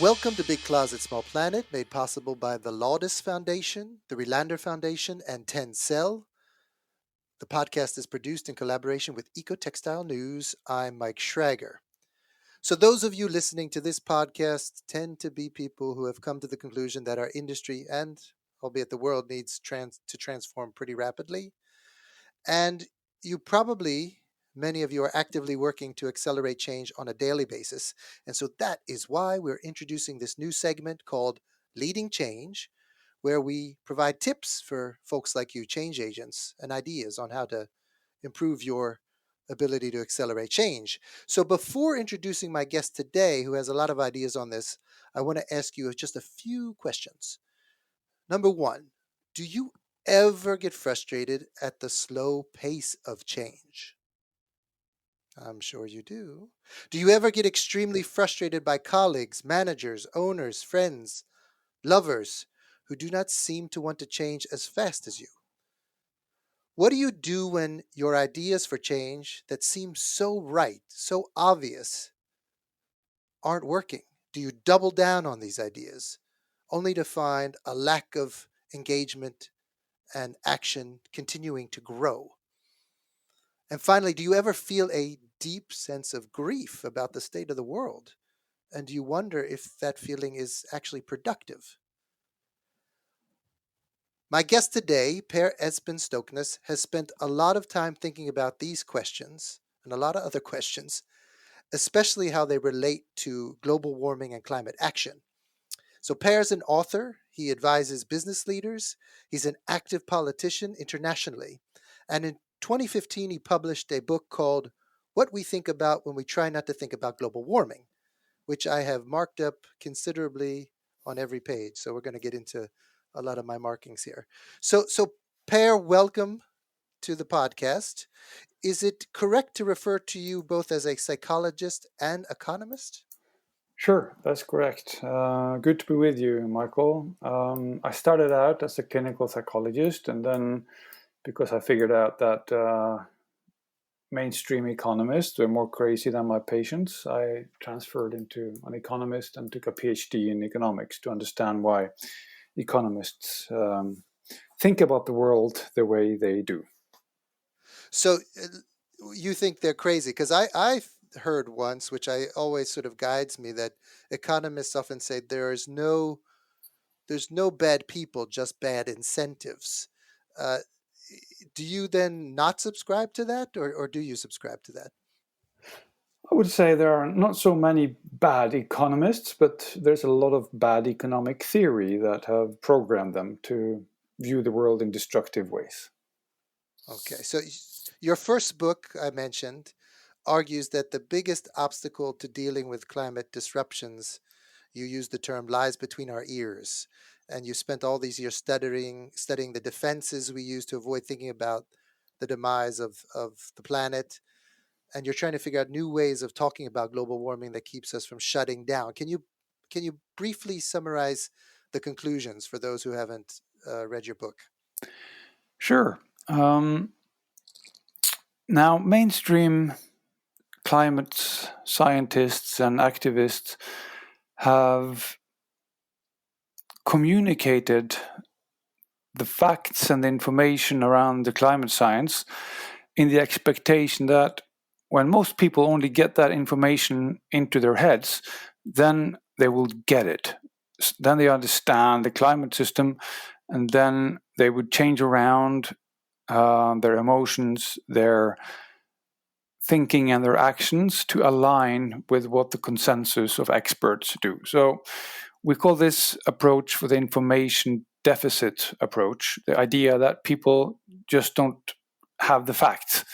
Welcome to Big Closet Small Planet, made possible by the Laudis Foundation, the Relander Foundation, and Tencel. The podcast is produced in collaboration with Ecotextile News. I'm Mike Schrager. So those of you listening to this podcast tend to be people who have come to the conclusion that our industry and, albeit the world, needs to transform pretty rapidly. And many of you are actively working to accelerate change on a daily basis. And so that is why we're introducing this new segment called Leading Change, where we provide tips for folks like you, change agents, and ideas on how to improve your ability to accelerate change. So before introducing my guest today, who has a lot of ideas on this, I want to ask you just a few questions. Number one, do you ever get frustrated at the slow pace of change? I'm sure you do. Do you ever get extremely frustrated by colleagues, managers, owners, friends, lovers who do not seem to want to change as fast as you? What do you do when your ideas for change that seem so right, so obvious, aren't working? Do you double down on these ideas only to find a lack of engagement and action continuing to grow? And finally, do you ever feel a deep sense of grief about the state of the world? And do you wonder if that feeling is actually productive? My guest today, Per Espen Stoknes, has spent a lot of time thinking about these questions and a lot of other questions, especially how they relate to global warming and climate action. So Per is an author. He advises business leaders. He's an active politician internationally. And in 2015, he published a book called What We Think About When We Try Not to Think About Global Warming, which I have marked up considerably on every page. So we're going to get into a lot of my markings here. So Per, welcome to the podcast. Is it correct to refer to you both as a psychologist and economist? Sure, that's correct. Good to be with you, Michael. I started out as a clinical psychologist, and then because I figured out that mainstream economists were more crazy than my patients, I transferred into an economist and took a PhD in economics to understand why economists think about the world the way they do. So you think they're crazy? Because I heard once, which I always sort of guides me, that economists often say there's no bad people, just bad incentives. Uh, do you then not subscribe to that, or do you subscribe to that? I would say there are not so many bad economists, but there's a lot of bad economic theory that have programmed them to view the world in destructive ways. Okay, so your first book I mentioned argues that the biggest obstacle to dealing with climate disruptions, you use the term, lies between our ears. And you spent all these years studying the defenses we use to avoid thinking about the demise of the planet. And you're trying to figure out new ways of talking about global warming that keeps us from shutting down. Can you briefly summarize the conclusions for those who haven't read your book? Sure. Now, mainstream climate scientists and activists have communicated the facts and the information around the climate science in the expectation that when most people only get that information into their heads, then they will get it. Then they understand the climate system, and then they would change around their emotions, their thinking, and their actions to align with what the consensus of experts do. So we call this approach for the information deficit approach, the idea that people just don't have the facts.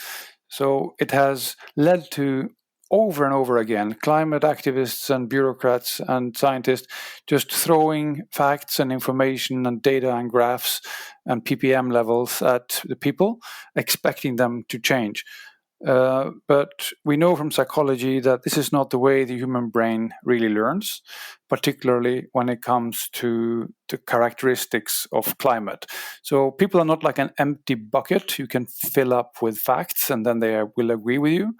So it has led to, over and over again, climate activists and bureaucrats and scientists just throwing facts and information and data and graphs and ppm levels at the people, expecting them to change. But we know from psychology that this is not the way the human brain really learns, particularly when it comes to the characteristics of climate. So people are not like an empty bucket you can fill up with facts and then they will agree with you.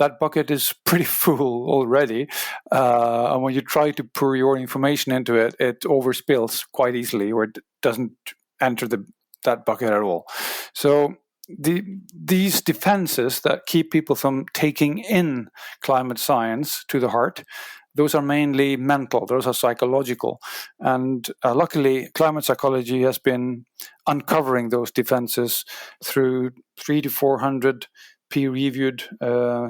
that bucket is pretty full already. And when you try to pour your information into it, it overspills quite easily, or it doesn't enter that bucket at all. So these defenses that keep people from taking in climate science to the heart, those are mainly mental, those are psychological. And luckily, climate psychology has been uncovering those defenses through 300 to 400 peer-reviewed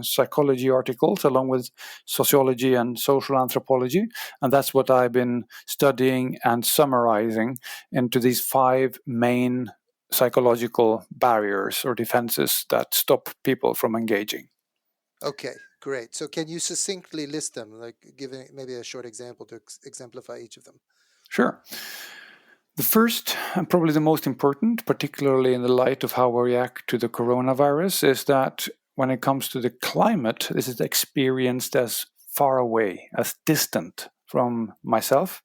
psychology articles, along with sociology and social anthropology. And that's what I've been studying and summarizing into these 5 main psychological barriers or defenses that stop people from engaging. Okay, great. So can you succinctly list them, like giving maybe a short example to exemplify each of them? Sure. The first, and probably the most important, particularly in the light of how we react to the coronavirus, is that when it comes to the climate, this is experienced as far away, as distant from myself.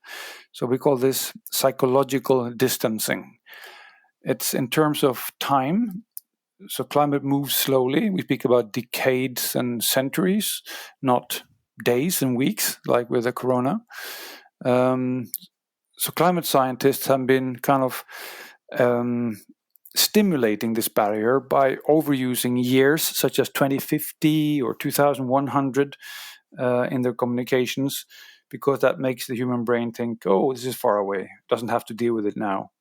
So we call this psychological distancing. It's in terms of time. So climate moves slowly. We speak about decades and centuries, not days and weeks, like with the corona. So climate scientists have been kind of stimulating this barrier by overusing years such as 2050 or 2100 in their communications, because that makes the human brain think, oh, this is far away, doesn't have to deal with it now.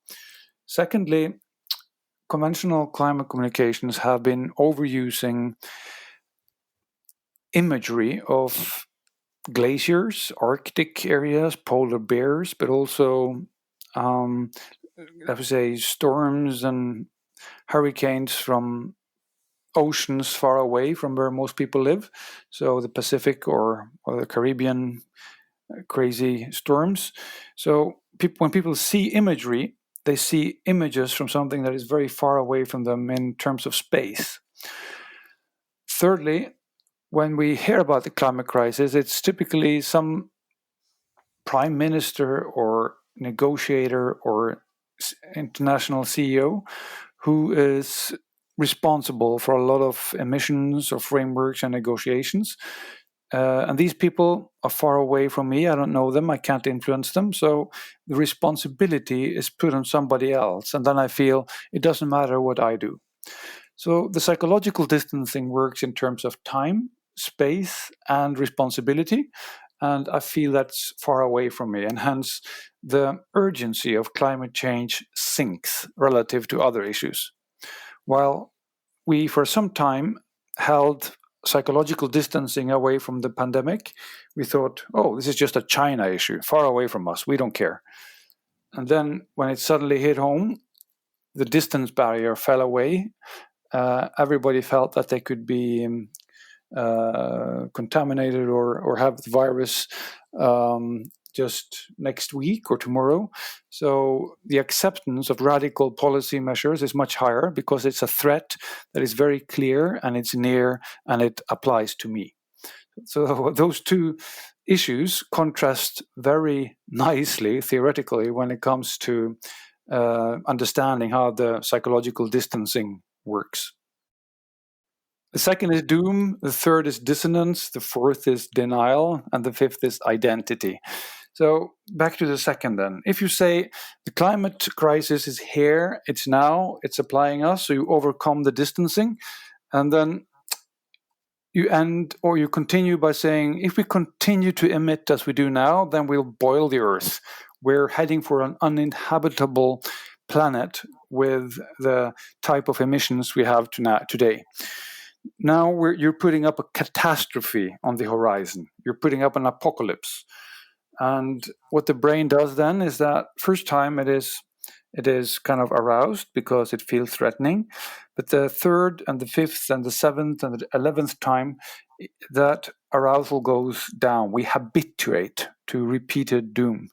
Secondly, conventional climate communications have been overusing imagery of glaciers, Arctic areas, polar bears, but also, I would say, storms and hurricanes from oceans far away from where most people live. So the Pacific or the Caribbean crazy storms. So when people see imagery, they see images from something that is very far away from them in terms of space. Thirdly, when we hear about the climate crisis, it's typically some prime minister or negotiator or international CEO who is responsible for a lot of emissions or frameworks and negotiations. And these people are far away from me. I don't know them. I can't influence them. So the responsibility is put on somebody else. And then I feel it doesn't matter what I do. So the psychological distancing works in terms of time, space, and responsibility. And I feel that's far away from me. And hence, the urgency of climate change sinks relative to other issues. While we, for some time, held psychological distancing away from the pandemic, we thought, oh, this is just a China issue, far away from us, we don't care. And then when it suddenly hit home, the distance barrier fell away. Everybody felt that they could be contaminated or have the virus just next week or tomorrow. So the acceptance of radical policy measures is much higher because it's a threat that is very clear and it's near and it applies to me. So those two issues contrast very nicely theoretically when it comes to understanding how the psychological distancing works. The second is doom, the third is dissonance, the fourth is denial, and the fifth is identity. So back to the second then. If you say the climate crisis is here, it's now, it's applying us, so you overcome the distancing, and then you end or you continue by saying, if we continue to emit as we do now, then we'll boil the earth. We're heading for an uninhabitable planet with the type of emissions we have today. Now you're putting up a catastrophe on the horizon. You're putting up an apocalypse. And what the brain does then is that first time it is kind of aroused because it feels threatening. But the third and the fifth and the seventh and the 11th time, that arousal goes down. We habituate to repeated doom.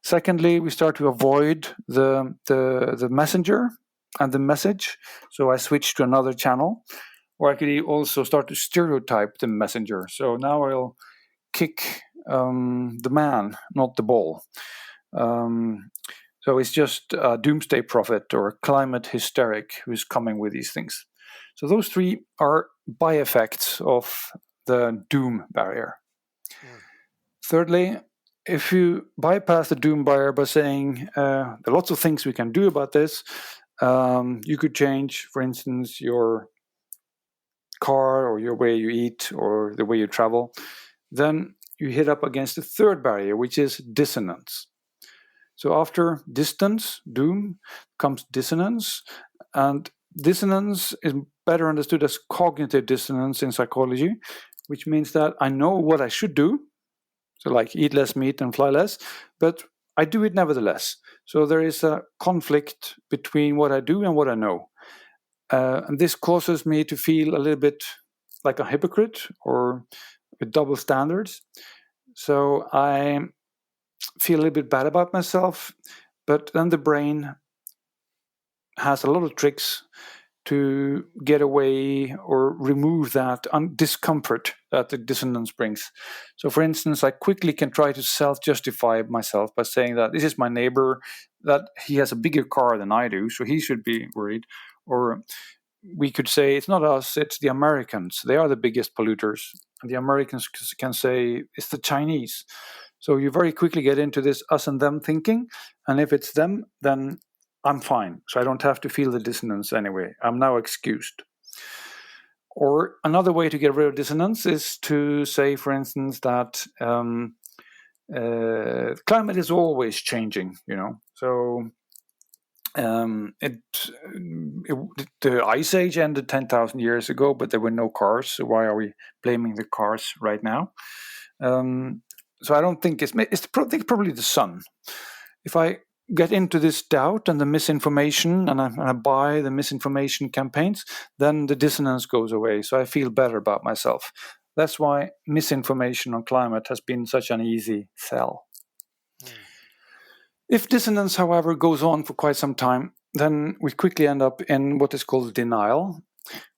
Secondly, we start to avoid the messenger and the message. So I switch to another channel. Or I could also start to stereotype the messenger. So now I'll kick the man, not the ball. So it's just a doomsday prophet or a climate hysteric who's coming with these things. So those three are by-effects of the doom barrier. Mm. Thirdly, if you bypass the doom barrier by saying there are lots of things we can do about this, you could change, for instance, your car or your way you eat or the way you travel, then you hit up against the third barrier, which is dissonance. So after distance, doom, comes dissonance, and dissonance is better understood as cognitive dissonance in psychology, which means that I know what I should do, so like eat less meat and fly less, but I do it nevertheless. So there is a conflict between what I do and what I know. And this causes me to feel a little bit like a hypocrite or with double standards. So I feel a little bit bad about myself, but then the brain has a lot of tricks to get away or remove that discomfort that the dissonance brings. So, for instance, I quickly can try to self-justify myself by saying that this is my neighbor, that he has a bigger car than I do, so he should be worried. Or we could say it's not us, it's the Americans. They are the biggest polluters. And the Americans can say it's the Chinese. So you very quickly get into this us and them thinking. And if it's them, then I'm fine. So I don't have to feel the dissonance anyway. I'm now excused. Or another way to get rid of dissonance is to say, for instance, that climate is always changing, So the ice age ended 10,000 years ago, but there were no cars. So why are we blaming the cars right now? So I don't think it's probably the sun. If I get into this doubt and the misinformation and I buy the misinformation campaigns, then the dissonance goes away. So I feel better about myself. That's why misinformation on climate has been such an easy sell. Mm. If dissonance, however, goes on for quite some time, then we quickly end up in what is called denial,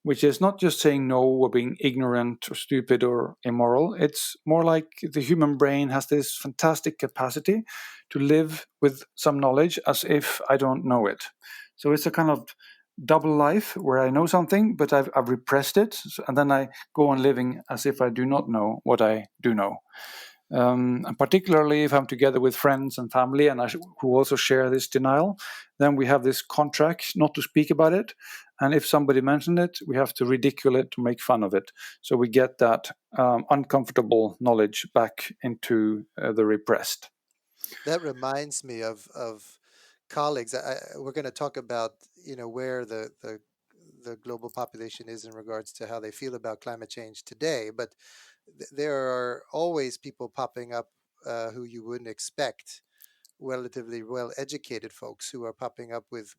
which is not just saying no or being ignorant or stupid or immoral. It's more like the human brain has this fantastic capacity to live with some knowledge as if I don't know it. So it's a kind of double life where I know something, but I've repressed it, and then I go on living as if I do not know what I do know. And particularly if I'm together with friends and family and who also share this denial, then we have this contract not to speak about it. And if somebody mentioned it, we have to ridicule it, to make fun of it. So we get that uncomfortable knowledge back into the repressed. That reminds me of colleagues. We're going to talk about where the global population is in regards to how they feel about climate change today, but there are always people popping up who you wouldn't expect, relatively well educated folks who are popping up with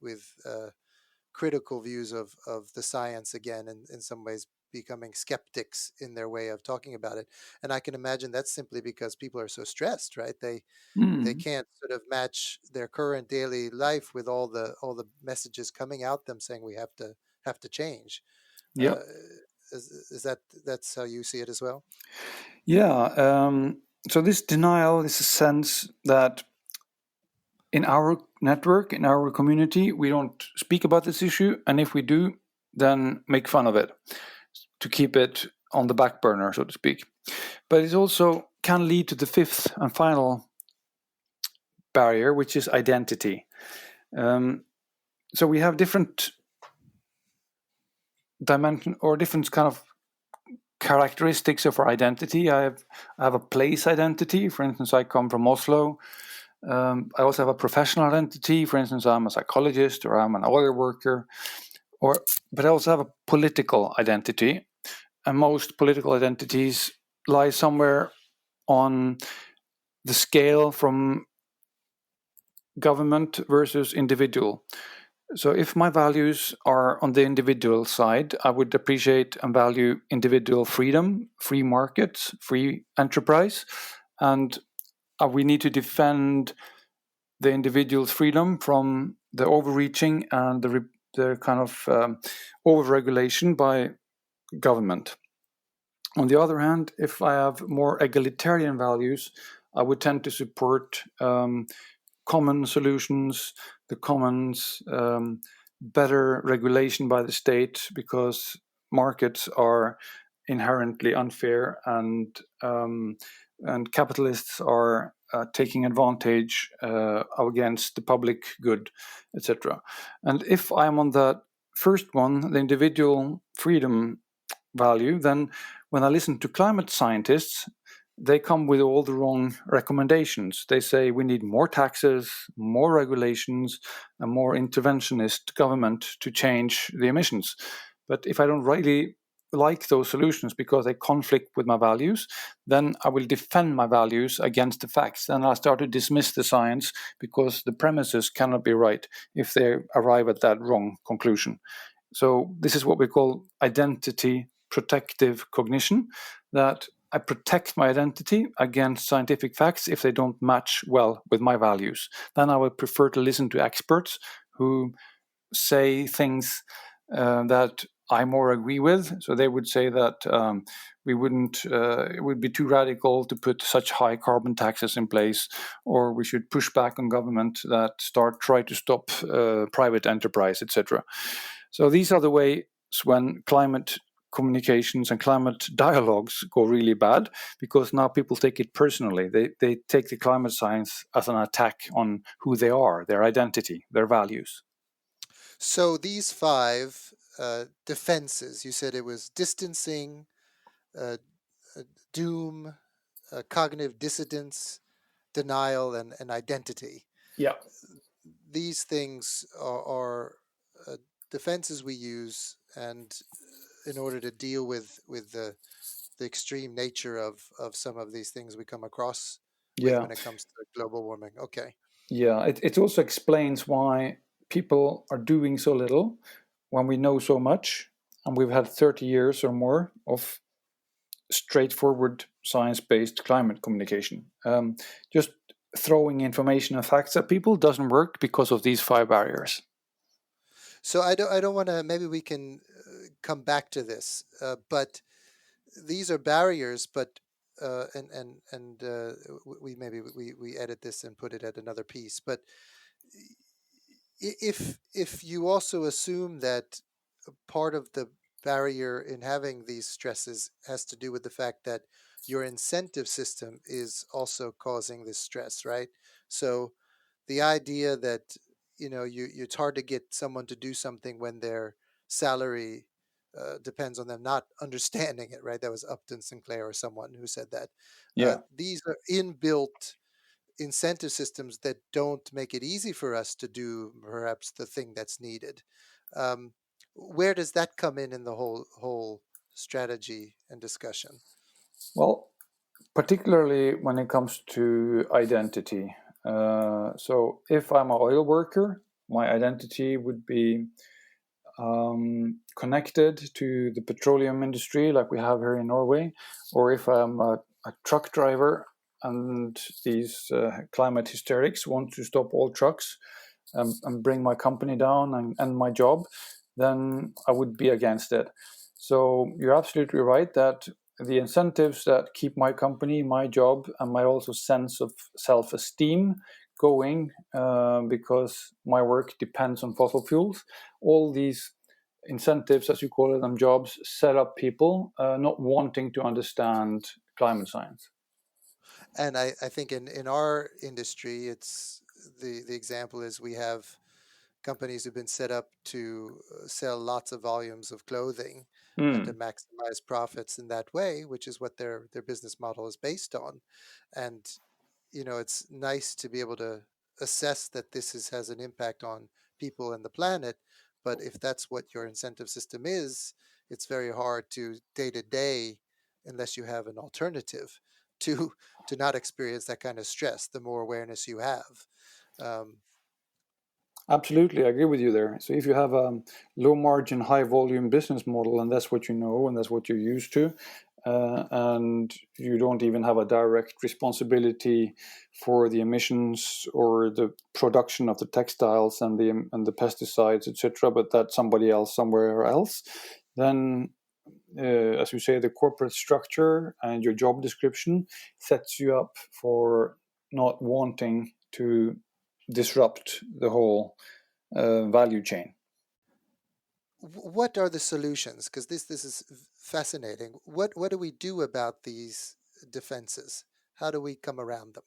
critical views of the science again, and in some ways becoming skeptics in their way of talking about it. And I can imagine that's simply because people are so stressed, right? They Mm. can't sort of match their current daily life with all the messages coming out them saying we have to change. Yeah. Uh, is that's how you see it as well? Yeah. So this denial is a sense that in our network, in our community, we don't speak about this issue. And if we do, then make fun of it to keep it on the back burner, so to speak. But it also can lead to the fifth and final barrier, which is identity. So we have different dimension or different kind of characteristics of our identity. I have a place identity. For instance, I come from Oslo. I also have a professional identity. For instance, I'm a psychologist or I'm an oil worker. But I also have a political identity. And most political identities lie somewhere on the scale from government versus individual. So if my values are on the individual side, I would appreciate and value individual freedom, free markets, free enterprise, and we need to defend the individual's freedom from the overreaching and the kind of overregulation by government. On the other hand, if I have more egalitarian values, I would tend to support common solutions, the commons, better regulation by the state, because markets are inherently unfair, and capitalists are taking advantage against the public good, etc. And if I'm on that first one, the individual freedom value, then when I listen to climate scientists, they come with all the wrong recommendations. They say we need more taxes, more regulations, a more interventionist government to change the emissions. But if I don't really like those solutions because they conflict with my values, then I will defend my values against the facts. And I start to dismiss the science because the premises cannot be right if they arrive at that wrong conclusion. So this is what we call identity protective cognition, that I protect my identity against scientific facts if they don't match well with my values. Then I would prefer to listen to experts who say things that I more agree with. So they would say that we wouldn't, it would be too radical to put such high carbon taxes in place, or we should push back on government that try to stop private enterprise, etc. So these are the ways when climate communications and climate dialogues go really bad, because now people take it personally. They take the climate science as an attack on who they are, their identity, their values. So these five defenses, you said it was distancing, uh, doom, cognitive dissonance, denial, and identity. Yeah. These things are defenses we use, and in order to deal with the extreme nature of some of these things we come across with Yeah. when it comes to global warming. Okay. Yeah. It also explains why people are doing so little when we know so much, and we've had 30 years or more of straightforward science-based climate communication. Just throwing information and facts at people doesn't work because of these five barriers. So I don't want to. Maybe we can come back to this, but these are barriers. But and we maybe we edit this and put it at another piece. But if you also assume that part of the barrier in having these stresses has to do with the fact that your incentive system is also causing this stress, right? So the idea that it's hard to get someone to do something when their salary depends on them not understanding it, right? That was Upton Sinclair or someone who said that. Yeah. These are inbuilt incentive systems that don't make it easy for us to do perhaps the thing that's needed. Um, where does that come in the whole strategy and discussion? Well, particularly when it comes to identity. So if I'm an oil worker, my identity would be connected to the petroleum industry, like we have here in Norway, or if I'm a truck driver and these climate hysterics want to stop all trucks and bring my company down and my job, then I would be against it. So you're absolutely right that the incentives that keep my company, my job, and my also sense of self-esteem going, because my work depends on fossil fuels, all these incentives, as you call them, jobs, set up people not wanting to understand climate science. And I think in our industry, it's the example is we have companies who've been set up to sell lots of volumes of clothing and to Mm. maximize profits in that way, which is what their business model is based on. And it's nice to be able to assess that has an impact on people and the planet. But if that's what your incentive system is, it's very hard to day to day, unless you have an alternative, to to not experience that kind of stress. The more awareness you have, um, Absolutely, I agree with you there. So if you have a low margin, high volume business model, and that's what you know and that's what you're used to, and you don't even have a direct responsibility for the emissions or the production of the textiles and the pesticides, etc., but that's somebody else somewhere else, then as you say, the corporate structure and your job description sets you up for not wanting to disrupt the whole value chain. what are the solutions? Because this is fascinating. What do we do about these defenses? How do we come around them?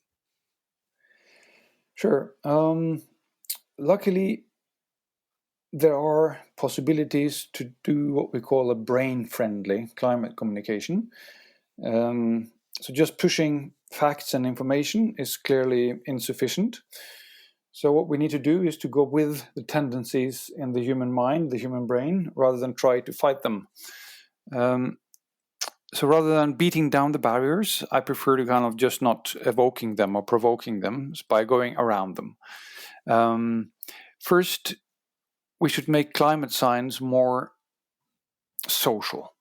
Sure. Luckily, there are possibilities to do what we call a brain-friendly climate communication. So just pushing facts and information is clearly insufficient. So what we need to do is to go with the tendencies in the human mind, the human brain, rather than try to fight them. So rather than beating down the barriers, I prefer to kind of just not evoking them or provoking them by going around them. First, we should make climate science more social.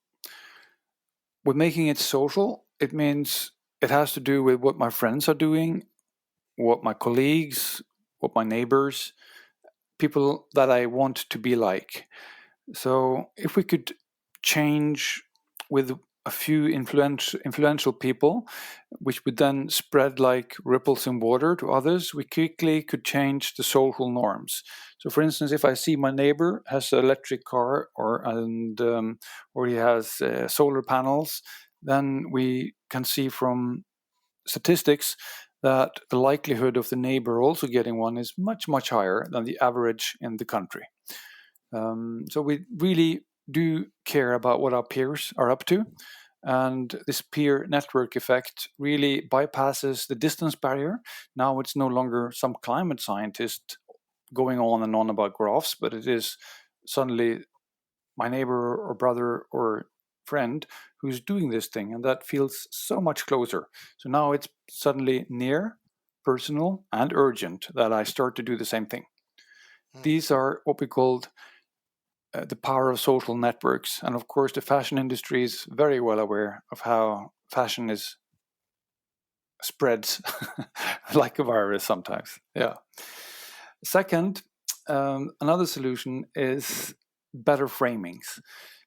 With making it social, it means it has to do with what my friends are doing, what my colleagues, what my neighbors, people that I want to be like. So if we could change with a few influential people, which would then spread like ripples in water to others, we quickly could change the social norms. So, for instance, if I see my neighbor has an electric car or he has solar panels, then we can see from statistics that the likelihood of the neighbor also getting one is much, much higher than the average in the country. So we really do care about what our peers are up to. And this peer network effect really bypasses the distance barrier. Now it's no longer some climate scientist going on and on about graphs, but it is suddenly my neighbor or brother or friend who's doing this thing. And that feels so much closer. So now it's suddenly near, personal, and urgent that I start to do the same thing. Hmm. These are what we called the power of social networks. And of course, the fashion industry is very well aware of how fashion is spreads like a virus sometimes. Yeah. Second, another solution is better framings.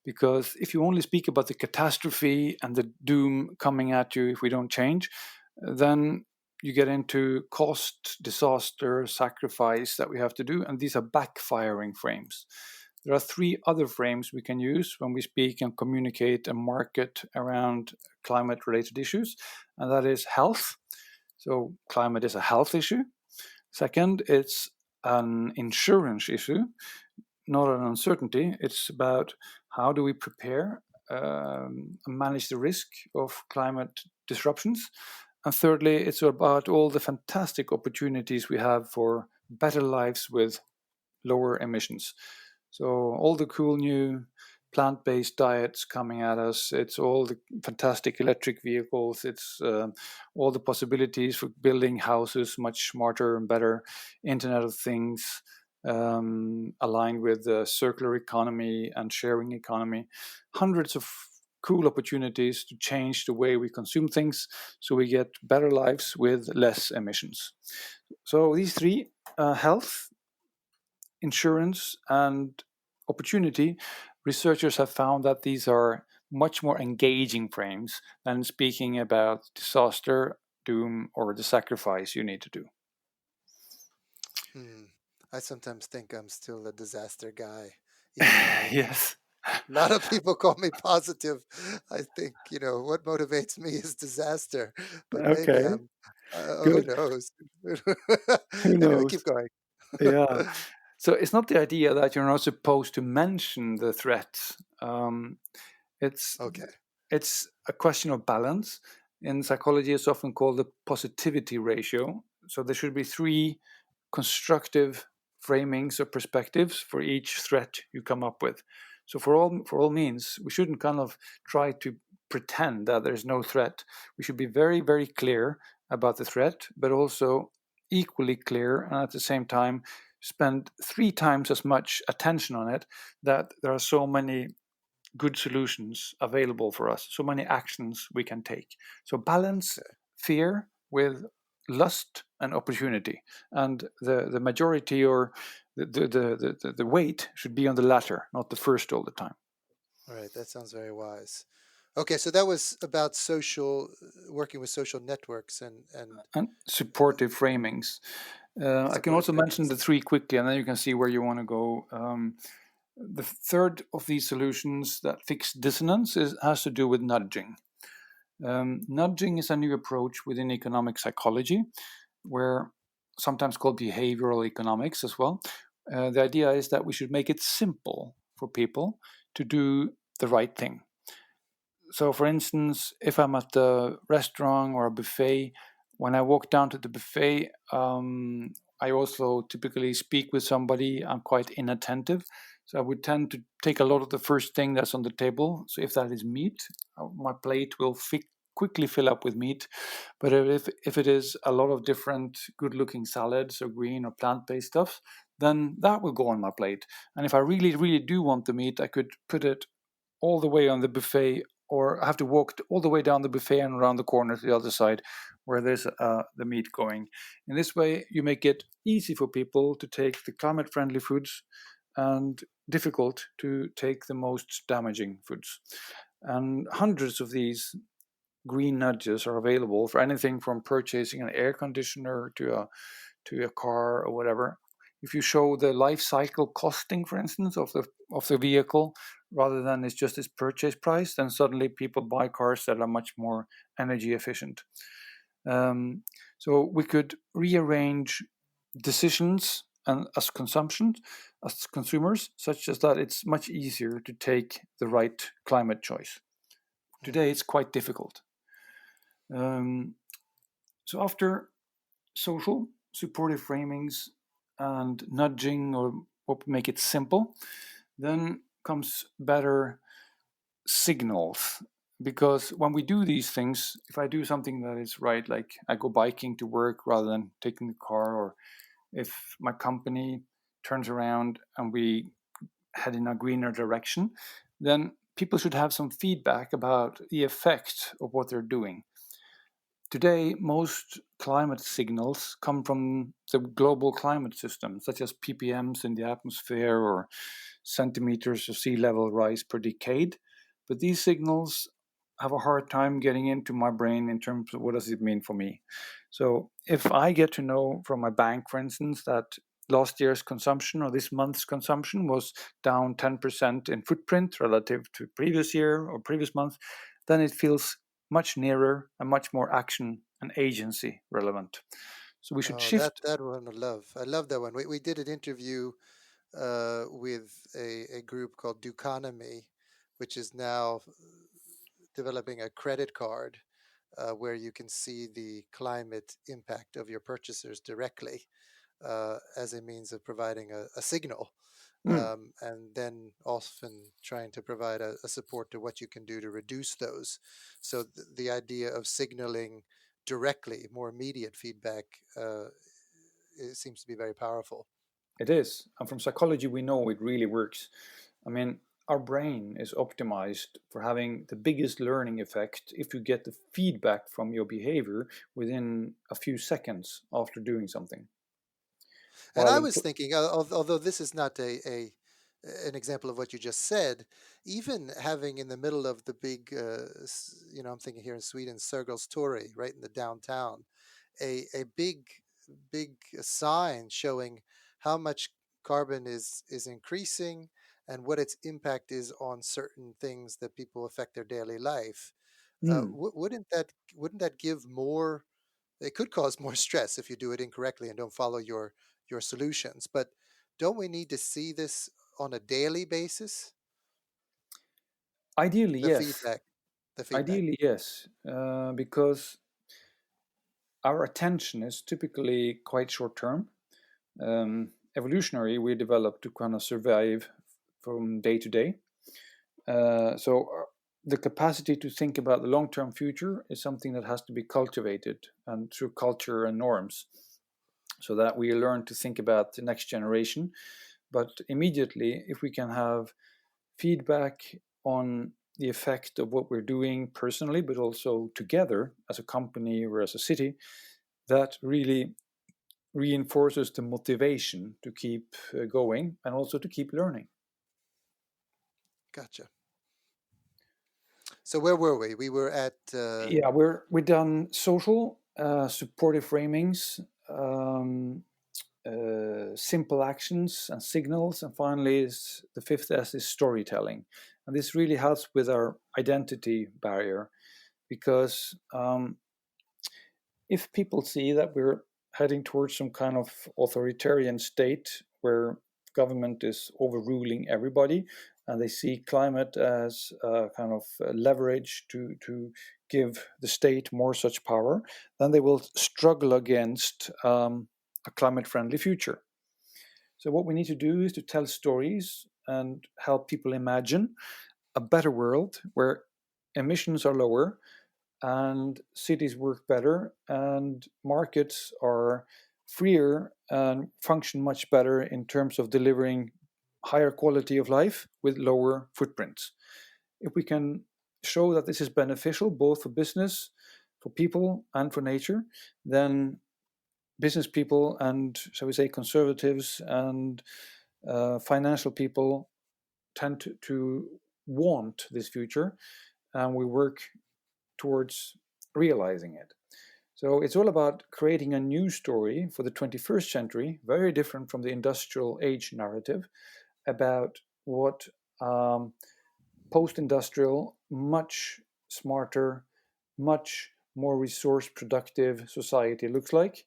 Because if you only speak about the catastrophe and the doom coming at you if we don't change, then you get into cost, disaster, sacrifice that we have to do, and these are backfiring frames. There are three other frames we can use when we speak and communicate and market around climate related issues, and that is health. So, climate is a health issue. Second, it's an insurance issue, not an uncertainty. It's about how do we prepare and manage the risk of climate disruptions. And thirdly, it's about all the fantastic opportunities we have for better lives with lower emissions. So all the cool new plant-based diets coming at us. It's all the fantastic electric vehicles. It's all the possibilities for building houses much smarter and better. Internet of Things, aligned with the circular economy and sharing economy. Hundreds of cool opportunities to change the way we consume things so we get better lives with less emissions. So these three, health, insurance, and opportunity, researchers have found that these are much more engaging frames than speaking about disaster, doom, or the sacrifice you need to do. Hmm. I sometimes think I'm still a disaster guy, even though Yes. a lot of people call me positive. I think, what motivates me is disaster, but maybe Okay. I'm, who Good. knows? Who Anyway, keep knows? going. Yeah. So it's not the idea that you're not supposed to mention the threats. It's Okay. it's a question of balance. In psychology, it's often called the positivity ratio. So there should be three constructive framings or perspectives for each threat you come up with. So for all means, we shouldn't kind of try to pretend that there's no threat. We should be very, very clear about the threat, but also equally clear and at the same time spend three times as much attention on it, that there are so many good solutions available for us, so many actions we can take. So balance Okay. fear with lust and opportunity, and the majority or the weight should be on the latter, not the first all the time. All right. That sounds very wise. Okay. So that was about working with social networks and And supportive framings. I can supportive also mention framings. the three quickly, and then you can see where you want to go. The third of these solutions that fix dissonance has to do with nudging. Nudging is a new approach within economic psychology, where sometimes called behavioral economics as well. The idea is that we should make it simple for people to do the right thing. So, for instance, if I'm at a restaurant or a buffet, when I walk down to the buffet, I also typically speak with somebody. I'm quite inattentive. So I would tend to take a lot of the first thing that's on the table. So if that is meat, my plate will quickly fill up with meat. But if it is a lot of different good looking salads or green or plant based stuff, then that will go on my plate. And if I really, really do want the meat, I could put it all the way on the buffet, or I have to walk all the way down the buffet and around the corner to the other side where there's the meat going. In this way, you make it easy for people to take the climate friendly foods and difficult to take the most damaging foods. And hundreds of these green nudges are available for anything from purchasing an air conditioner to a car or whatever. If you show the life cycle costing, for instance, of the vehicle, rather than it's just its purchase price, then suddenly people buy cars that are much more energy efficient. So we could rearrange decisions and as consumers, such as that it's much easier to take the right climate choice. Today, it's quite difficult. So after social supportive framings and nudging or what make it simple, then comes better signals. Because when we do these things, if I do something that is right, like I go biking to work rather than taking the car, or if my company turns around and we head in a greener direction, then people should have some feedback about the effect of what they're doing. Today, most climate signals come from the global climate system, such as ppms in the atmosphere or centimeters of sea level rise per decade. But these signals have a hard time getting into my brain in terms of what does it mean for me. So if I get to know from my bank, for instance, that last year's consumption or this month's consumption was down 10% in footprint relative to previous year or previous month, then it feels much nearer and much more action and agency relevant. So we should Oh, that shift. that one I love. I love that one. We did an interview with a group called Duconomy, which is now developing a credit card where you can see the climate impact of your purchasers directly as a means of providing a signal, Mm, and then often trying to provide a support to what you can do to reduce those. So the idea of signaling directly more immediate feedback it seems to be very powerful. it is. And from psychology, we know it really works. I mean, our brain is optimized for having the biggest learning effect if you get the feedback from your behavior within a few seconds after doing something. And While I in, was thinking, although this is not a an example of what you just said, even having in the middle of the big, I'm thinking here in Sweden, Sergels Torg, right in the downtown, a big sign showing how much carbon is increasing and what its impact is on certain things that people affect their daily life. mm, Wouldn't that give more? It could cause more stress if you do it incorrectly and don't follow your solutions. But don't we need to see this on a daily basis? ideally, The yes. feedback, the feedback. Ideally, yes. Because our attention is typically quite short term. Evolutionary, we developed to kind of survive from day to day. So the capacity to think about the long-term future is something that has to be cultivated and through culture and norms, so that we learn to think about the next generation. But immediately, if we can have feedback on the effect of what we're doing personally, but also together as a company or as a city, that really reinforces the motivation to keep going and also to keep learning. Gotcha. So where were we? We were at Yeah, we done social supportive framings, simple actions and signals, and finally the fifth S is storytelling. And this really helps with our identity barrier, because if people see that we're heading towards some kind of authoritarian state where government is overruling everybody, and they see climate as a kind of leverage to give the state more such power, then they will struggle against a climate-friendly future. So what we need to do is to tell stories and help people imagine a better world where emissions are lower and cities work better and markets are freer and function much better in terms of delivering higher quality of life with lower footprints. If we can show that this is beneficial both for business, for people, and for nature, then business people and, shall we say, conservatives and financial people tend to want this future, and we work towards realizing it. So it's all about creating a new story for the 21st century, very different from the industrial age narrative, about what post-industrial, much smarter, much more resource productive society looks like.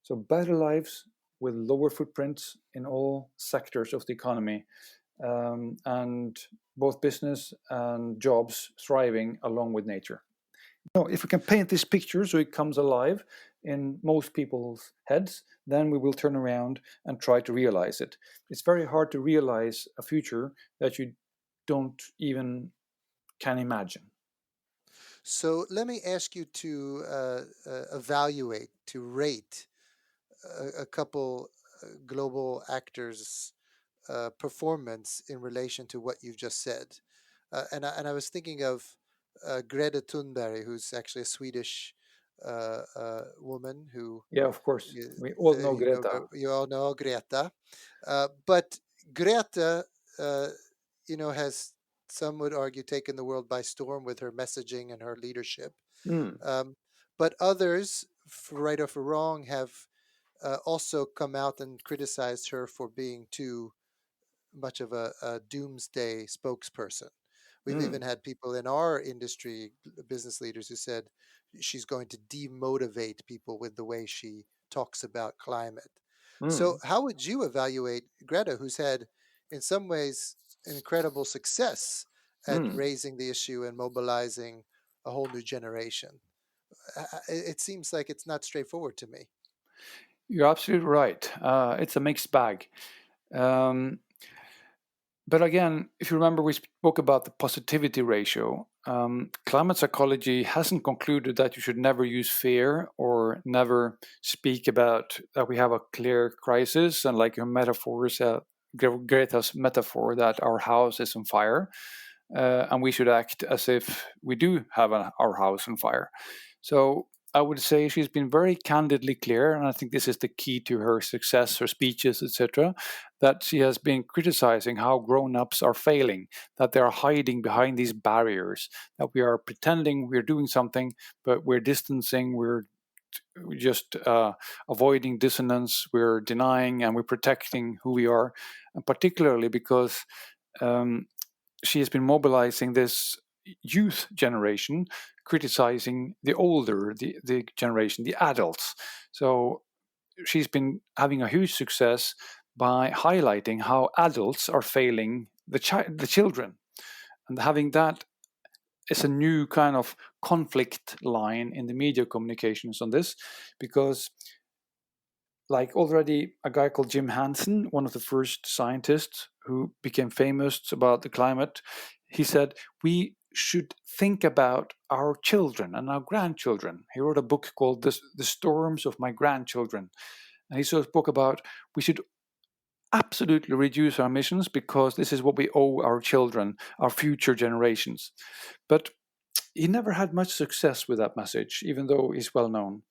So better lives with lower footprints in all sectors of the economy, and both business and jobs thriving along with nature. No, if we can paint this picture so it comes alive in most people's heads, then we will turn around and try to realize it. It's very hard to realize a future that you don't even can imagine. So let me ask you to evaluate, to rate a couple global actors' performance in relation to what you've just said. And I was thinking of Greta Thunberg, who's actually a Swedish woman who Yeah, of course. you, We all know you know Greta. you all know Greta, but Greta, uh, has, some would argue, taken the world by storm with her messaging and her leadership. Mm, Um, but others, for right or for wrong, have also come out and criticized her for being too much of a doomsday spokesperson. We've even mm, had people in our industry, business leaders, who said she's going to demotivate people with the way she talks about climate. So, mm, how would you evaluate Greta, who's had, in some ways, incredible success at mm. raising the issue and mobilizing a whole new generation? It seems like it's not straightforward to me. You're absolutely right. It's a mixed bag. Um, But again, if you remember, we spoke about the positivity ratio. Climate psychology hasn't concluded that you should never use fear or never speak about that we have a clear crisis, and like your metaphors, Greta's metaphor that our house is on fire, and we should act as if we do have our house on fire. So I would say she's been very candidly clear, and I think this is the key to her success, her speeches, etc., that she has been criticizing how grown-ups are failing, that they are hiding behind these barriers, that we are pretending we're doing something, but we're distancing, we're just avoiding dissonance, we're denying, and we're protecting who we are, and particularly because she has been mobilizing this youth generation, criticizing the older, the generation, the adults. So she's been having a huge success by highlighting how adults are failing the children, and having that is a new kind of conflict line in the media communications on this, because like already a guy called Jim Hansen, one of the first scientists who became famous about the climate, he said, we should think about our children and our grandchildren. He wrote a book called The Storms of My Grandchildren. And he spoke about we should absolutely reduce our emissions because this is what we owe our children, our future generations. But he never had much success with that message, even though he's well known.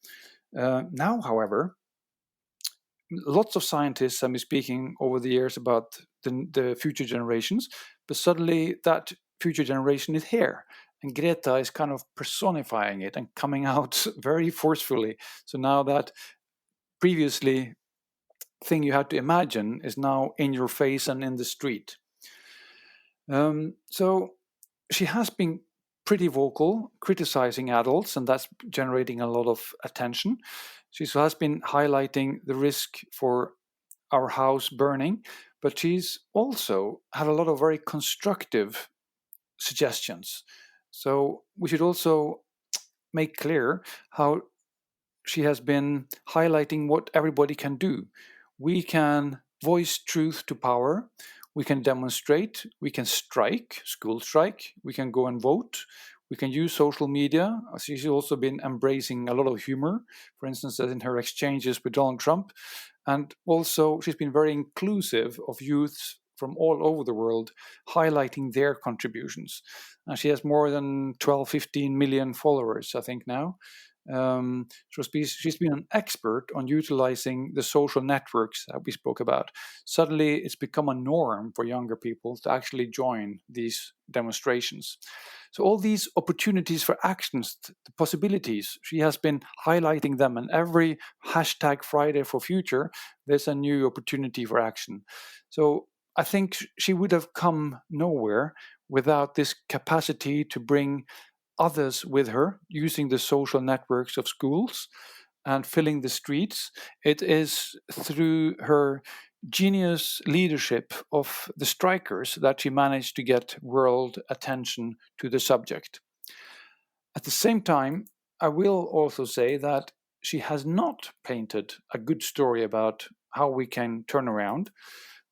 Now, however, lots of scientists have been speaking over the years about the future generations, but suddenly that future generation is here. And Greta is kind of personifying it and coming out very forcefully. So now that previously thing you had to imagine is now in your face and in the street. So she has been pretty vocal, criticizing adults, and that's generating a lot of attention. She has been highlighting the risk for our house burning, but she's also had a lot of very constructive suggestions. So we should also make clear how she has been highlighting what everybody can do. We can voice truth to power. We can demonstrate. We can strike, school strike. We can go and vote. We can use social media. She's also been embracing a lot of humor, for instance, in her exchanges with Donald Trump. And also, she's been very inclusive of youths from all over the world, highlighting their contributions. And she has more than 12, 15 million followers, I think, now. She's been an expert on utilizing the social networks that we spoke about. Suddenly, it's become a norm for younger people to actually join these demonstrations. So, all these opportunities for actions, the possibilities, she has been highlighting them. And every hashtag Friday for Future, there's a new opportunity for action. So, I think she would have come nowhere without this capacity to bring others with her using the social networks of schools and filling the streets. It is through her genius leadership of the strikers that she managed to get world attention to the subject. At the same time, I will also say that she has not painted a good story about how we can turn around.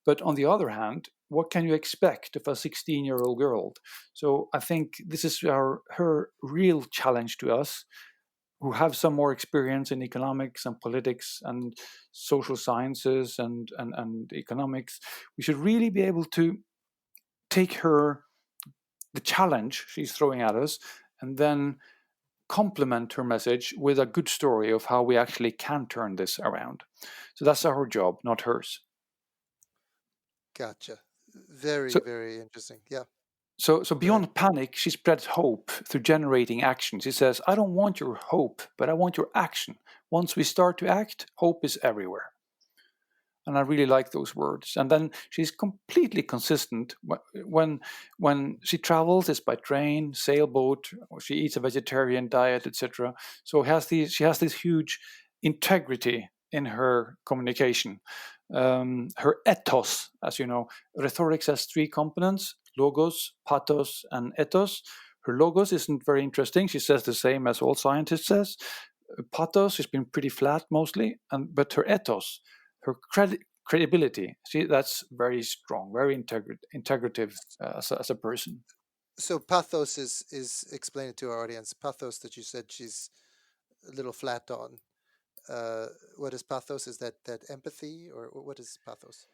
But on the other hand, what can you expect of a 16-year-old girl? So I think this is her real challenge to us who have some more experience in economics and politics and social sciences and economics. We should really be able to take her, the challenge she's throwing at us, and then complement her message with a good story of how we actually can turn this around. So that's our job, not hers. Gotcha. Very, So very interesting. Yeah, So go ahead. beyond panic, she spreads hope through generating action. She says, I don't want your hope, but I want your action. Once we start to act, hope is everywhere. And I really like those words. And then she's completely consistent when she travels. It's by train, sailboat, or she eats a vegetarian diet, etc. So she has this huge integrity in her communication. Her ethos, as you know, rhetoric has three components: logos, pathos, and ethos. Her logos isn't very interesting. She says the same as all scientists says. Pathos has been pretty flat mostly, but her ethos, her credibility, that's very strong, very integrative as a person. So pathos is explaining to our audience. Pathos that you said she's a little flat on. What is pathos? Is that empathy, or what is pathos?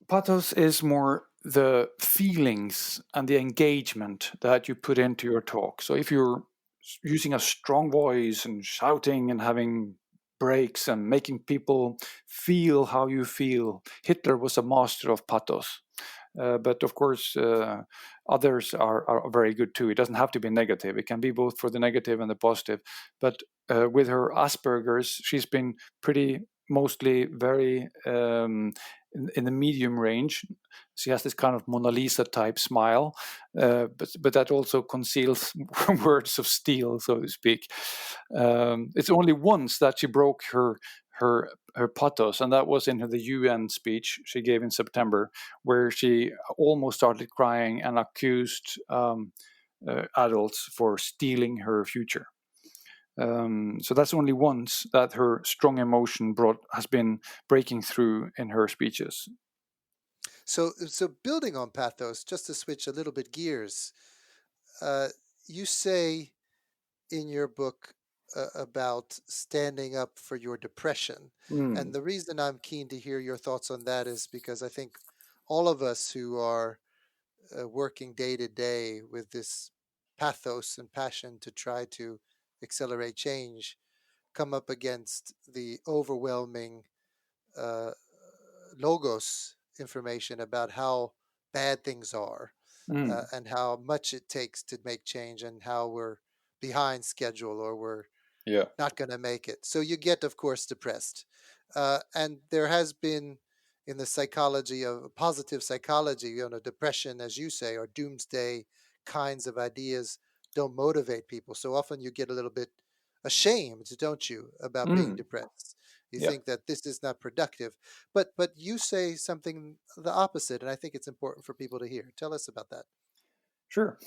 Pathos is more the feelings and the engagement that you put into your talk. So if you're using a strong voice and shouting and having breaks and making people feel how you feel, Hitler was a master of pathos. But of course, others are very good too. It doesn't have to be negative. It can be both for the negative and the positive. But with her Asperger's, she's been pretty mostly very in the medium range. She has this kind of Mona Lisa type smile, but that also conceals words of steel, so to speak. It's only once that she broke her pathos, and that was in the UN speech she gave in September, where she almost started crying and accused adults for stealing her future. So that's only once that her strong emotion has been breaking through in her speeches. So building on pathos, just to switch a little bit gears, uh, you say in your book about standing up for your depression. And Mm, the reason I'm keen to hear your thoughts on that is because I think all of us who are working day to day with this pathos and passion to try to accelerate change come up against the overwhelming uh, logos information about how bad things are mm, and how much it takes to make change and how we're behind schedule or we're yeah. not going to make it. So you get, of course, depressed. And there has been in the psychology of positive psychology, depression, as you say, or doomsday kinds of ideas don't motivate people. So often you get a little bit ashamed, don't you, about being Mm, depressed. You yeah, think that this is not productive. But you say something the opposite, and I think it's important for people to hear. Tell us about that. sure.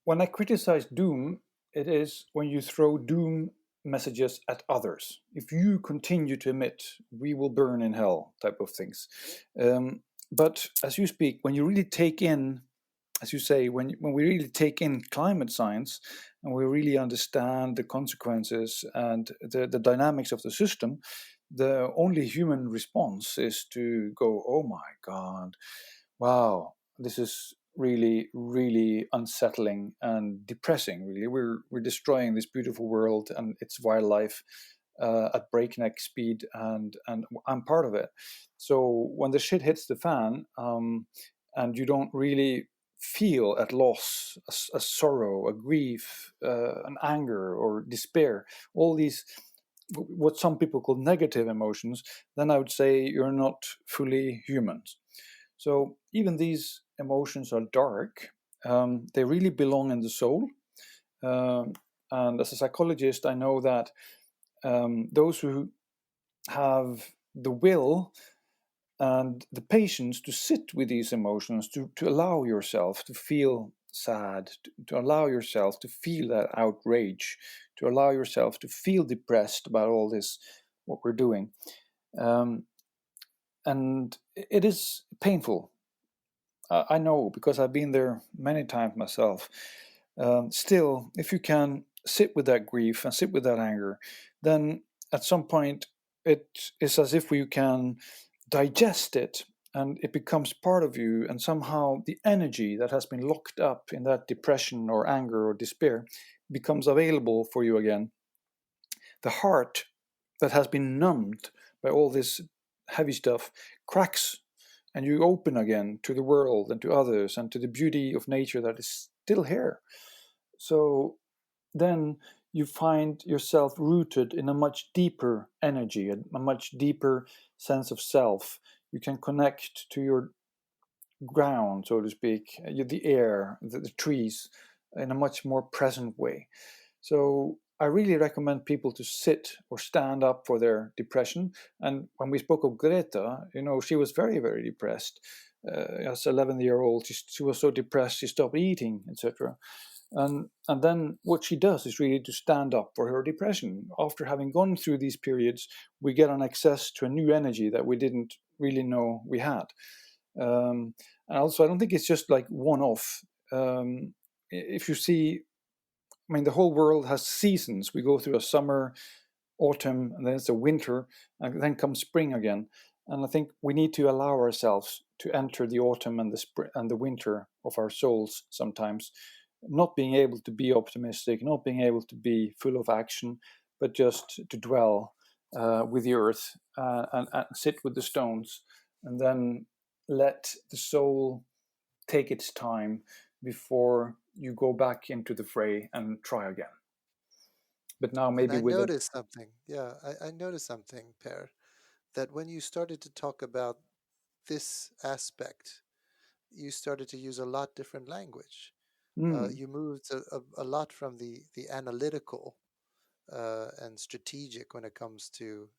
When I criticize doom, it is when you throw doom messages at others. If you continue to emit, we will burn in hell, type of things. But as you speak, when you really take in, as you say, when we really take in climate science and we really understand the consequences and the dynamics of the system, the only human response is to go, oh my God, wow, this is really, really unsettling and depressing, really. We're destroying this beautiful world and its wildlife at breakneck speed, and I'm part of it. So when the shit hits the fan, and you don't really feel at loss, a sorrow, a grief, an anger or despair, all these what some people call negative emotions, then I would say you're not fully human. So even these emotions are dark. They really belong in the soul. Um, and as a psychologist, I know that those who have the will and the patience to sit with these emotions, to allow yourself to feel sad, to allow yourself to feel that outrage, to allow yourself to feel depressed about all this, what we're doing. Um, and it is painful. I know because I've been there many times myself. Still, if you can sit with that grief and sit with that anger, then at some point it is as if you can digest it and it becomes part of you, and somehow the energy that has been locked up in that depression or anger or despair becomes available for you again. The heart that has been numbed by all this heavy stuff cracks, and you open again to the world and to others and to the beauty of nature that is still here. So then you find yourself rooted in a much deeper energy, a much deeper sense of self. You can connect to your ground, so to speak, the air, the trees, in a much more present way. So I really recommend people to sit or stand up for their depression. And when we spoke of Greta, she was very, very depressed. As an 11-year-old, she was so depressed she stopped eating, etc. And then what she does is really to stand up for her depression. After having gone through these periods, we get an access to a new energy that we didn't really know we had. And also, I don't think it's just like one-off. If you see, I mean, the whole world has seasons. We go through a summer, autumn, and then it's a winter, and then comes spring again. And I think we need to allow ourselves to enter the autumn and the spring and the winter of our souls sometimes, not being able to be optimistic, not being able to be full of action, but just to dwell with the earth and sit with the stones, and then let the soul take its time before you go back into the fray and try again. But now And maybe I with a noticed something. Yeah, I noticed something, Per, that when you started to talk about this aspect, you started to use a lot different language. mm, You moved a lot from the analytical and strategic when it comes to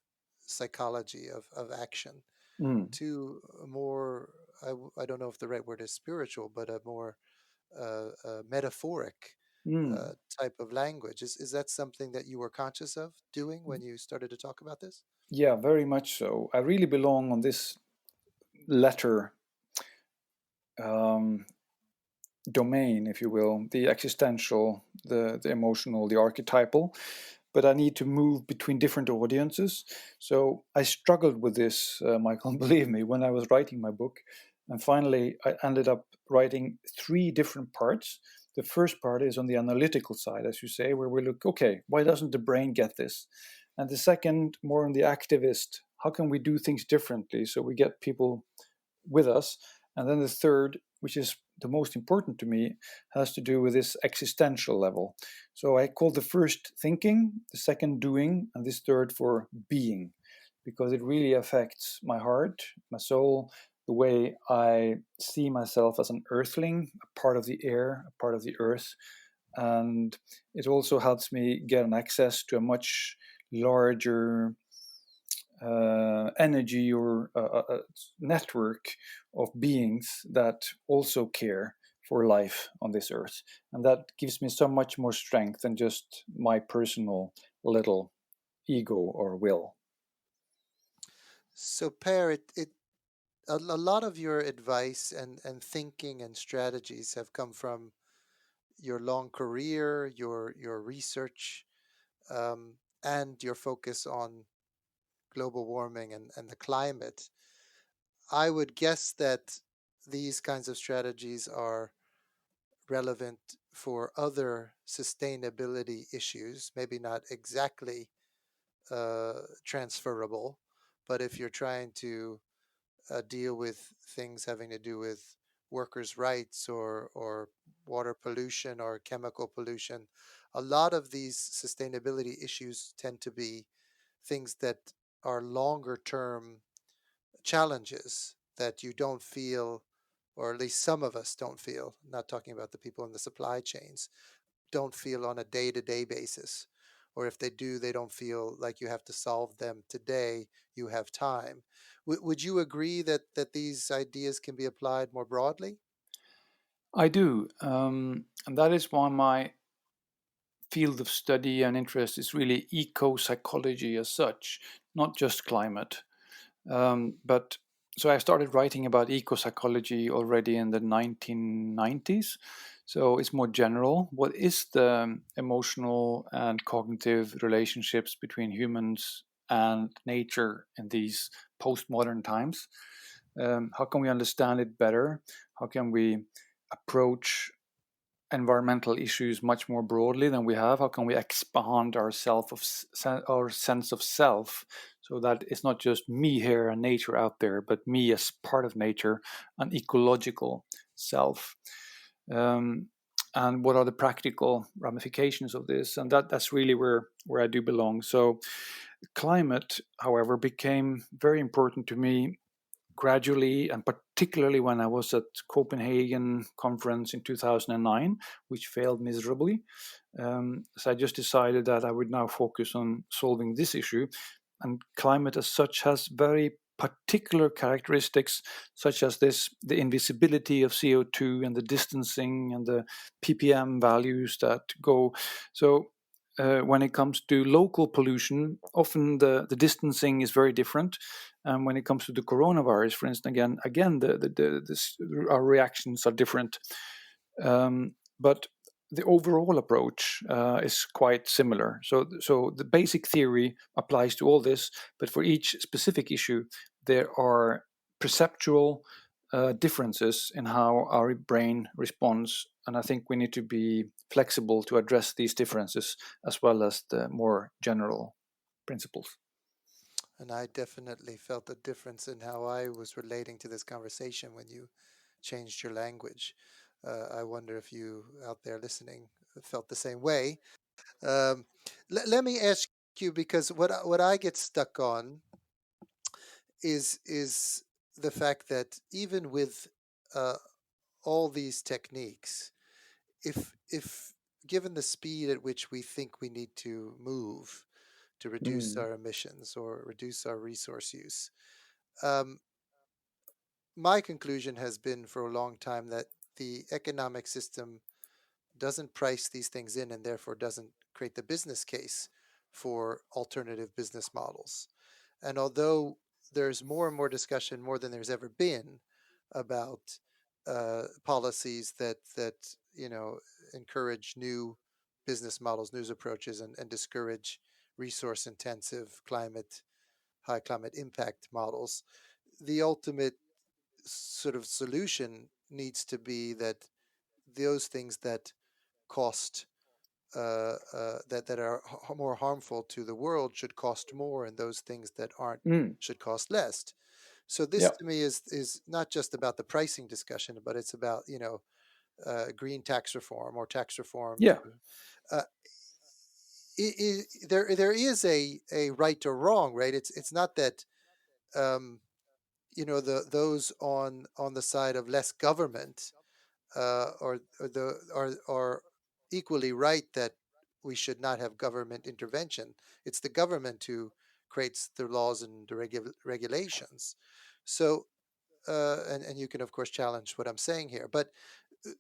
psychology of action mm, to a more, I don't know if the right word is spiritual, but a more metaphoric mm. type of language. Is that something that you were conscious of doing when you started to talk about this? Yeah, very much so. I really belong on this letter um, domain, if you will, the existential, the emotional, the archetypal. But I need to move between different audiences. So I struggled with this, Michael, believe me, when I was writing my book. And finally, I ended up writing three different parts. The first part is on the analytical side, as you say, where we look, okay, why doesn't the brain get this? And the second, more on the activist, how can we do things differently so we get people with us? And then the third, which is the most important to me, has to do with this existential level. So I call the first thinking, the second doing, and this third for being. because it really affects my heart, my soul, the way I see myself as an earthling, a part of the air, a part of the earth. And it also helps me get an access to a much larger energy or network of beings that also care for life on this earth. And that gives me so much more strength than just my personal little ego or will. So, Per, a lot of your advice and thinking and strategies have come from your long career, your research, and your focus on global warming and the climate. I would guess that these kinds of strategies are relevant for other sustainability issues, maybe not exactly transferable, but if you're trying to deal with things having to do with workers' rights or water pollution or chemical pollution, a lot of these sustainability issues tend to be things that are longer term challenges that you don't feel, or at least some of us don't feel, not talking about the people in the supply chains, don't feel on a day to day basis. Or if they do, they don't feel like you have to solve them today. You have time. Would you agree that these ideas can be applied more broadly? I do. And that is why my field of study and interest is really eco psychology as such, not just climate. But so I started writing about eco psychology already in the 1990s. So it's more general. What is the emotional and cognitive relationships between humans and nature in these postmodern times? How can we understand it better? How can we approach environmental issues much more broadly than we have? How can we expand our sense of self, so that it's not just me here and nature out there, but me as part of nature, an ecological self? Um, and what are the practical ramifications of this? And that's really where I do belong. So climate, however, became very important to me gradually, and particularly when I was at Copenhagen conference in 2009, which failed miserably. So I just decided that I would now focus on solving this issue. And climate as such has very particular characteristics, such as the invisibility of CO2 and the distancing and the ppm values that go. So when it comes to local pollution, often the distancing is very different. When it comes to the coronavirus, for instance, again our reactions are different. But the overall approach is quite similar. So the basic theory applies to all this, but for each specific issue, there are perceptual differences in how our brain responds. And I think we need to be flexible to address these differences as well as the more general principles. And I definitely felt a difference in how I was relating to this conversation when you changed your language. I wonder if you out there listening felt the same way. Um, let me ask you, because what I get stuck on is the fact that even with uh, all these techniques, if given the speed at which we think we need to move to reduce Mm. our emissions or reduce our resource use, um, my conclusion has been for a long time that the economic system doesn't price these things in and therefore doesn't create the business case for alternative business models. And although there's more and more discussion, more than there's ever been, about policies that encourage new business models, new approaches, and discourage resource intensive high climate impact models, the ultimate sort of solution needs to be that those things that cost that are more harmful to the world should cost more, and those things that aren't Mm. should cost less. So this Yeah. to me is not just about the pricing discussion, but it's about green tax reform or tax reform Yeah. to uh, there is a right or wrong, right? It's not that um, those on the side of less government are equally right that we should not have government intervention. It's the government who creates the laws and the regulations. So and you can of course challenge what I'm saying here, but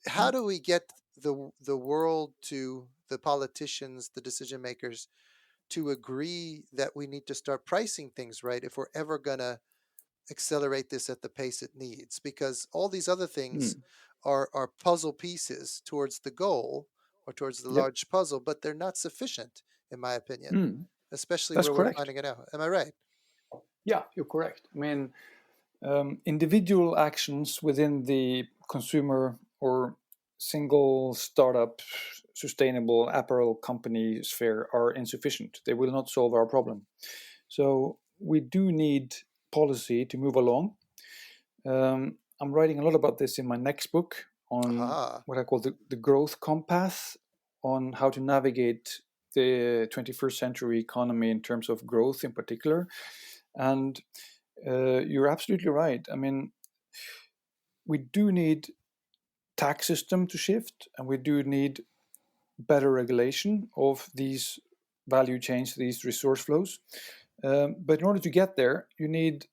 how Mm, do we get the world, to the politicians, the decision makers, to agree that we need to start pricing things right if we're ever going to accelerate this at the pace it needs? Because all these other things mm, are puzzle pieces towards the goal or towards the yep. large puzzle, but they're not sufficient, in my opinion, Mm, especially that's where we're correct. finding it out. Am I right? Yeah, you're correct. I mean, individual actions within the consumer or single startup sustainable apparel company sphere are insufficient. They will not solve our problem. So we do need policy to move along. I'm writing a lot about this in my next book on Aha. what I call the growth compass, on how to navigate the 21st century economy in terms of growth in particular. And you're absolutely right. I mean, we do need tax system to shift, and we do need better regulation of these value chains, these resource flows. But in order to get there, you need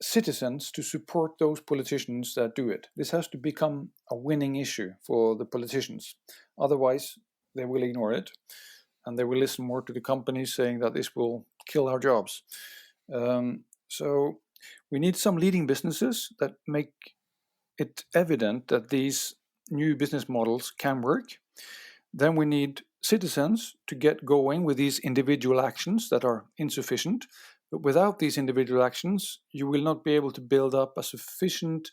citizens to support those politicians that do it. This has to become a winning issue for the politicians. Otherwise, they will ignore it, and they will listen more to the companies saying that this will kill our jobs. So we need some leading businesses that make it evident that these new business models can work. Then we need citizens to get going with these individual actions that are insufficient. But without these individual actions, you will not be able to build up a sufficient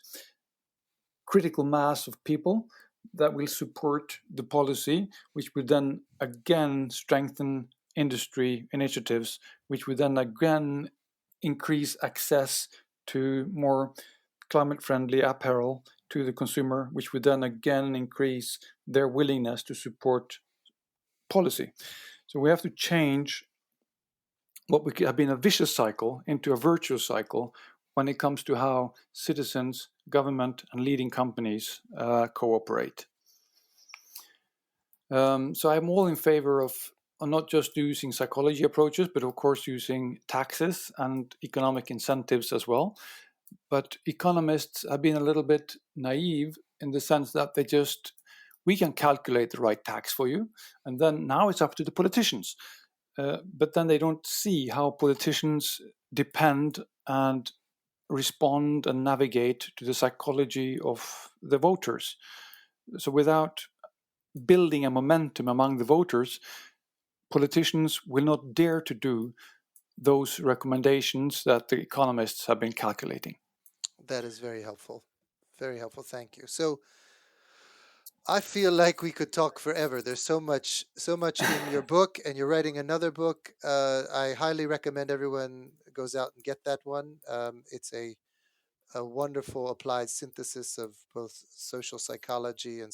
critical mass of people that will support the policy, which will then again strengthen industry initiatives, which will then again increase access to more climate friendly apparel to the consumer, which would then again increase their willingness to support policy. So we have to change what would have been a vicious cycle into a virtuous cycle when it comes to how citizens, government, and leading companies cooperate. So I'm all in favor of not just using psychology approaches, but of course using taxes and economic incentives as well. But economists have been a little bit naive in the sense that we can calculate the right tax for you, and then now it's up to the politicians. But then they don't see how politicians depend and respond and navigate to the psychology of the voters. So without building a momentum among the voters, politicians will not dare to do those recommendations that the economists have been calculating. That is very helpful. Very helpful. Thank you. So I feel like we could talk forever. There's so much in your book, and you're writing another book. I highly recommend everyone goes out and get that one. It's a wonderful applied synthesis of both social psychology and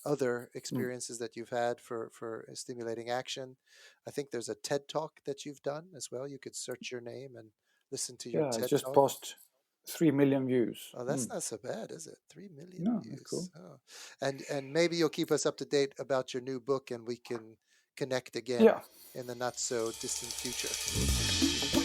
other Mm. experiences that you've had for stimulating action. I think there's a TED talk that you've done as well. You could search your name and listen to your Yeah, it's TED just talk. past 3 million views. Oh, that's Mm. not so bad, is it? 3 million No, that's views. cool. Oh. And maybe you'll keep us up to date about your new book, and we can connect again Yeah, in the not so distant future.